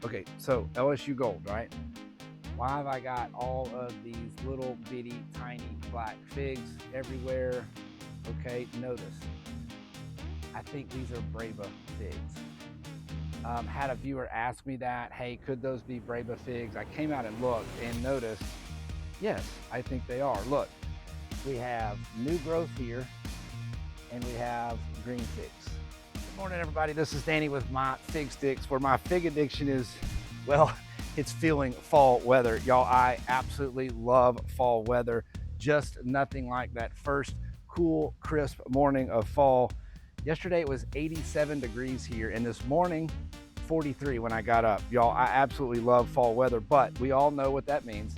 Okay, so LSU Gold, right? Why have I got all of these little bitty tiny black figs everywhere? Okay, notice. I think these are Brava figs. Had a viewer ask me that, hey, could those be Brava figs? I came out and looked and noticed, yes, I think they are. Look, we have new growth here and we have green figs. Good morning, everybody. This is Danny with my fig sticks, where my fig addiction is, well, it's feeling fall weather. Y'all, I absolutely love fall weather. Just nothing like that first cool, crisp morning of fall. Yesterday it was 87 degrees here, and this morning 43 when I got up. Y'all, I absolutely love fall weather, but we all know what that means.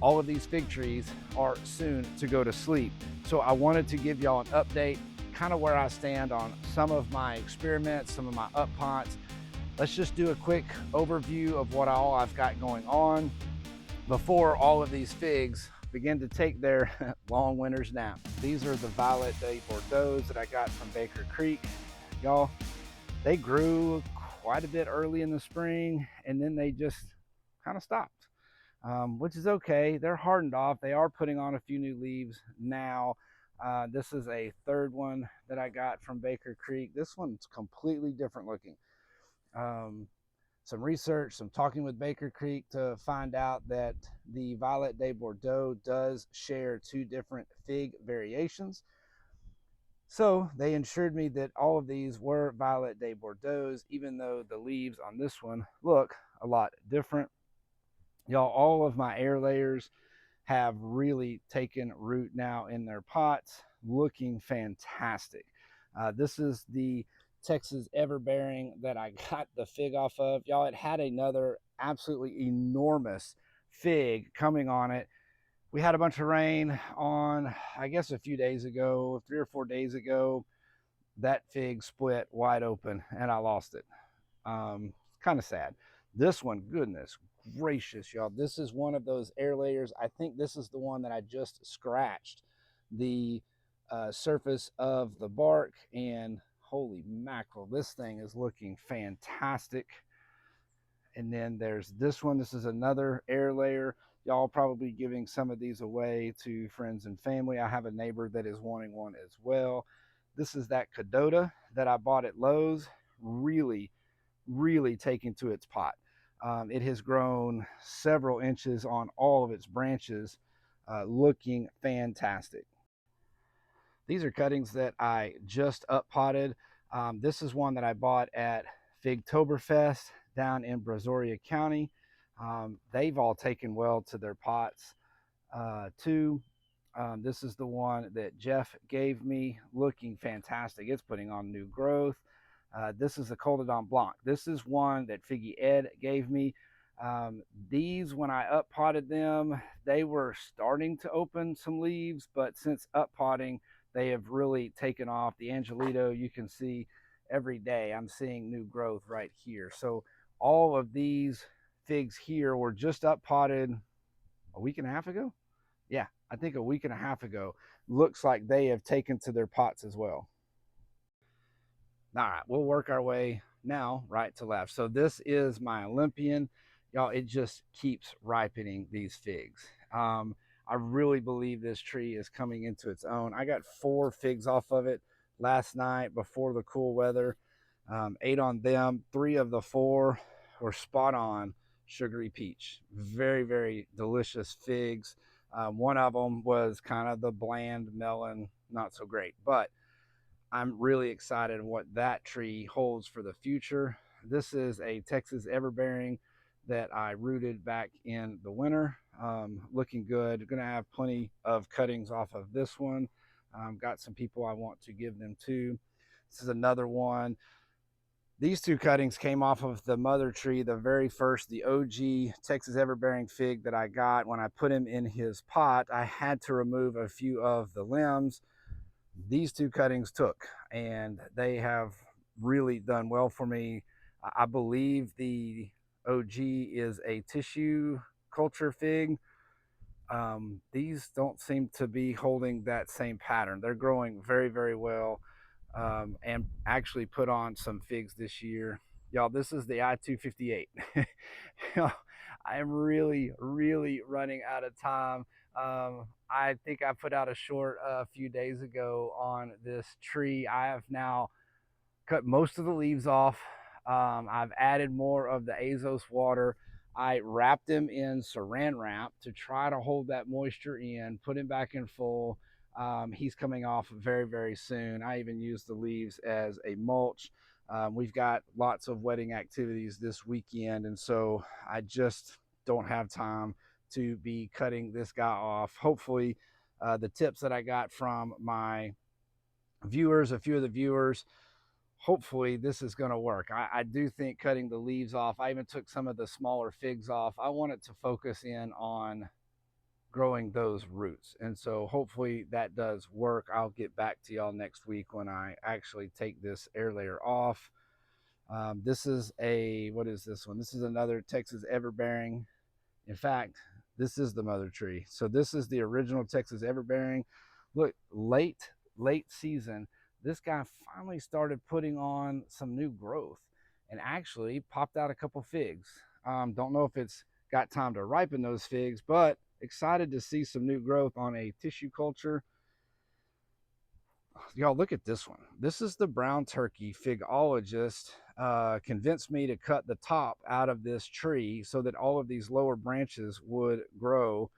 All of these fig trees are soon to go to sleep. So I wanted to give y'all an update, kind of where I stand on some of my experiments, some of my up pots. Let's just do a quick overview of what all I've got going on before all of these figs begin to take their long winter's nap. These are the Violet de Bordeaux that I got from Baker Creek. Y'all, they grew quite a bit early in the spring, and then they just kind of stopped. Which is okay. They're hardened off. They are putting on a few new leaves now. This is a third one that I got from Baker Creek. This one's completely different looking. Some research, some talking with Baker Creek to find out that the Violet de Bordeaux does share two different fig variations. So they assured me that all of these were Violet de Bordeaux, even though the leaves on this one look a lot different. Y'all, all of my air layers have really taken root now in their pots, looking fantastic. This is the Texas Everbearing that I got the fig off of. Y'all, it had another absolutely enormous fig coming on it. We had a bunch of rain on, I guess, a few days ago, 3 or 4 days ago. That fig split wide open and I lost it. Kind of sad. This one, goodness gracious, y'all. This is one of those air layers. I think this is the one that I just scratched the surface of the bark, and holy mackerel, this thing is looking fantastic. And then there's this one. This is another air layer. Y'all probably giving some of these away to friends and family. I have a neighbor that is wanting one as well. This is that Cadota that I bought at Lowe's. Really taken to its pot. It has grown several inches on all of its branches, looking fantastic. These are cuttings that I just up potted. This is one that I bought at Figtoberfest down in Brazoria County. They've all taken well to their pots too. This is the one that Jeff gave me, looking fantastic. It's putting on new growth. This is the Coledon Blanc. This is one that FiggyEd gave me. These, when I up potted them, they were starting to open some leaves, but since up potting, they have really taken off. The Angelito, you can see every day I'm seeing new growth right here. So all of these figs here were just up potted a week and a half ago. Yeah, I think a week and a half ago. Looks like they have taken to their pots as well. All right, we'll work our way now right to left. So this is my Olympian. Y'all, it just keeps ripening these figs. I really believe this tree is coming into its own. I got 4 figs off of it last night before the cool weather. 8 on them. 3 of the 4 were spot on sugary peach. Very delicious figs. One of them was kind of the bland melon, not so great, but I'm really excited what that tree holds for the future. This is a Texas Everbearing that I rooted back in the winter. Looking good. Going to have plenty of cuttings off of this one. Got some people I want to give them to. This is another one. These 2 cuttings came off of the mother tree, the very first, the OG Texas Everbearing fig that I got. When I put him in his pot, I had to remove a few of the limbs. These 2 cuttings took, and they have really done well for me. I believe the OG is a tissue culture fig. These don't seem to be holding that same pattern. They're growing very well, and actually put on some figs this year. Y'all, this is the I-258. I am really, really running out of time. I think I put out a short a few days ago on this tree. I have now cut most of the leaves off. I've added more of the azose water. I wrapped him in saran wrap to try to hold that moisture in, put him back in full. He's coming off very, very soon. I even used the leaves as a mulch. We've got lots of wedding activities this weekend, and so I just don't have time to be cutting this guy off. Hopefully, the tips that I got from my viewers, a few of the viewers, hopefully this is going to work. I do think cutting the leaves off, I even took some of the smaller figs off. I want it to focus in on growing those roots. And so hopefully that does work. I'll get back to y'all next week when I actually take this air layer off. This is what is this one? This is another Texas Everbearing. In fact, this is the mother tree. So this is the original Texas Everbearing. Look, late season, this guy finally started putting on some new growth and actually popped out a couple figs. Don't know if it's got time to ripen those figs, but excited to see some new growth on a tissue culture. Y'all, look at this one. This is the brown turkey figologist. Convinced me to cut the top out of this tree so that all of these lower branches would grow.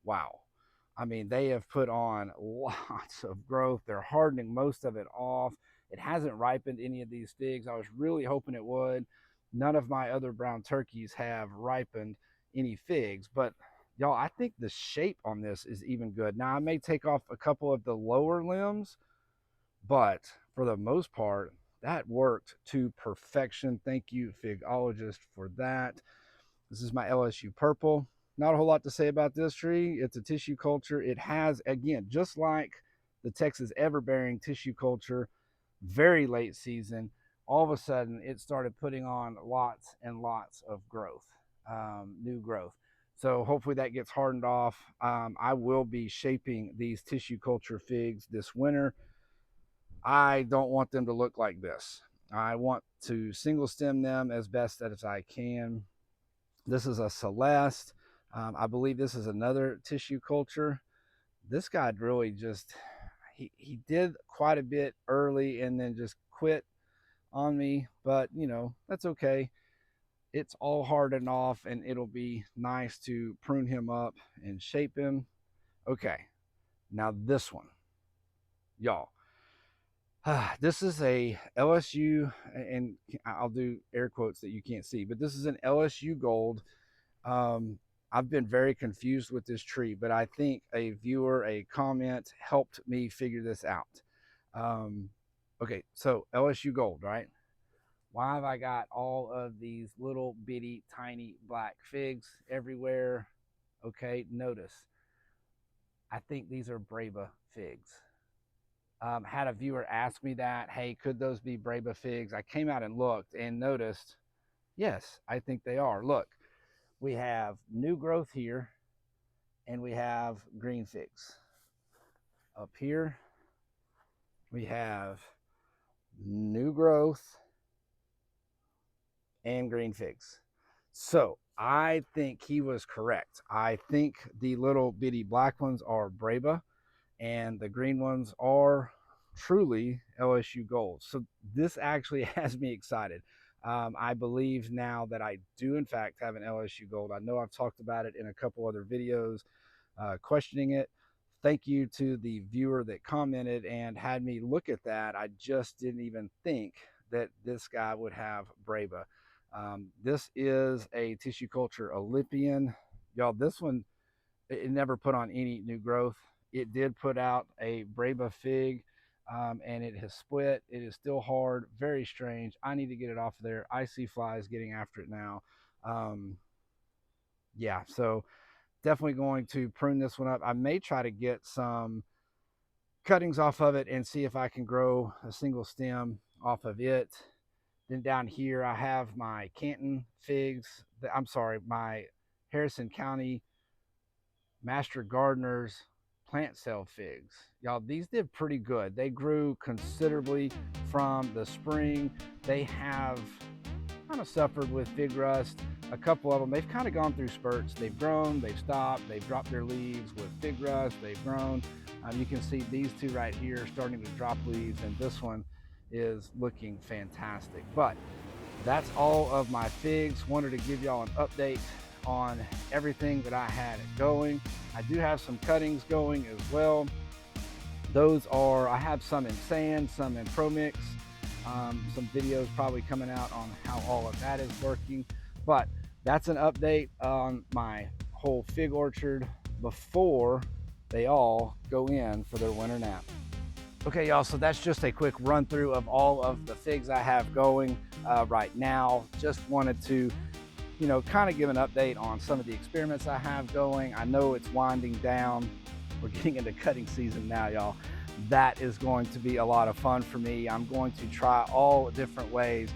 Wow. I mean, they have put on lots of growth. They're hardening most of it off. It hasn't ripened any of these figs. I was really hoping it would. None of my other brown turkeys have ripened any figs, but y'all, I think the shape on this is even good. Now, I may take off a couple of the lower limbs, but for the most part, that worked to perfection. Thank you, figologist, for that. This is my LSU purple. Not a whole lot to say about this tree. It's a tissue culture. It has, again, just like the Texas Everbearing tissue culture, very late season, all of a sudden it started putting on lots and lots of growth, new growth. So hopefully that gets hardened off. I will be shaping these tissue culture figs this winter. I don't want them to look like this. I want to single stem them as best as I can. This is a Celeste. I believe this is another tissue culture. This guy really just, he did quite a bit early and then just quit on me, but you know, that's okay. It's all hardened off and it'll be nice to prune him up and shape him. Okay, now this one, y'all. This is a LSU, and I'll do air quotes that you can't see, but this is an LSU gold. I've been very confused with this tree, but I think a viewer, a comment helped me figure this out. Okay, so LSU gold, right? Why have I got all of these little bitty tiny black figs everywhere? Okay, notice. I think these are Braba figs. Had a viewer ask me that, hey, could those be Braba figs? I came out and looked and noticed, yes, I think they are. Look, we have new growth here and we have green figs. Up here, we have new growth and green figs. So I think he was correct. I think the little bitty black ones are Braba and the green ones are truly LSU gold. So this actually has me excited. I believe now that I do in fact have an LSU gold. I know I've talked about it in a couple other videos, questioning it. Thank you to the viewer that commented and had me look at that. I just didn't even think that this guy would have Braba. This is a tissue culture Olympian. Y'all, this one, it never put on any new growth. It did put out a Braba fig, and it has split. It is still hard, very strange. I need to get it off of there. I see flies getting after it now. Yeah, so definitely going to prune this one up. I may try to get some cuttings off of it and see if I can grow a single stem off of it. Then down here, I have my Canton figs. I'm sorry, my Harrison County Master Gardener's plant cell figs. Y'all, these did pretty good. They grew considerably from the spring. They have kind of suffered with fig rust. A couple of them, they've kind of gone through spurts. They've grown, they've stopped, they've dropped their leaves. With fig rust, they've grown. You can see these two right here starting to drop leaves, and this one is looking fantastic. But that's all of my figs. Wanted to give y'all an update on everything that I had going. I do have some cuttings going as well. Those are, I have some in sand, some in Pro Mix. Some videos probably coming out on how all of that is working. But that's an update on my whole fig orchard before they all go in for their winter nap. Okay, y'all, so that's just a quick run through of all of the figs I have going right now. Just wanted to, kind of give an update on some of the experiments I have going. I know it's winding down. We're getting into cutting season now, y'all. That is going to be a lot of fun for me. I'm going to try all different ways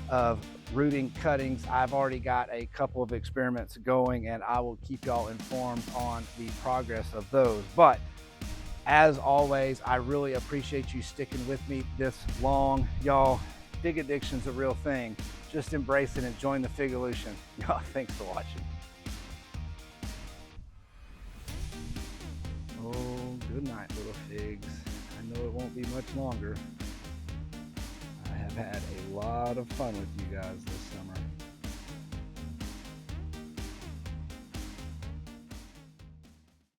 of rooting cuttings. I've already got a couple of experiments going, and I will keep y'all informed on the progress of those. But as always, I really appreciate you sticking with me this long. Y'all, fig addiction's a real thing. Just embrace it and join the Figolution. Y'all, thanks for watching. Oh, good night, little figs. I know it won't be much longer. I have had a lot of fun with you guys this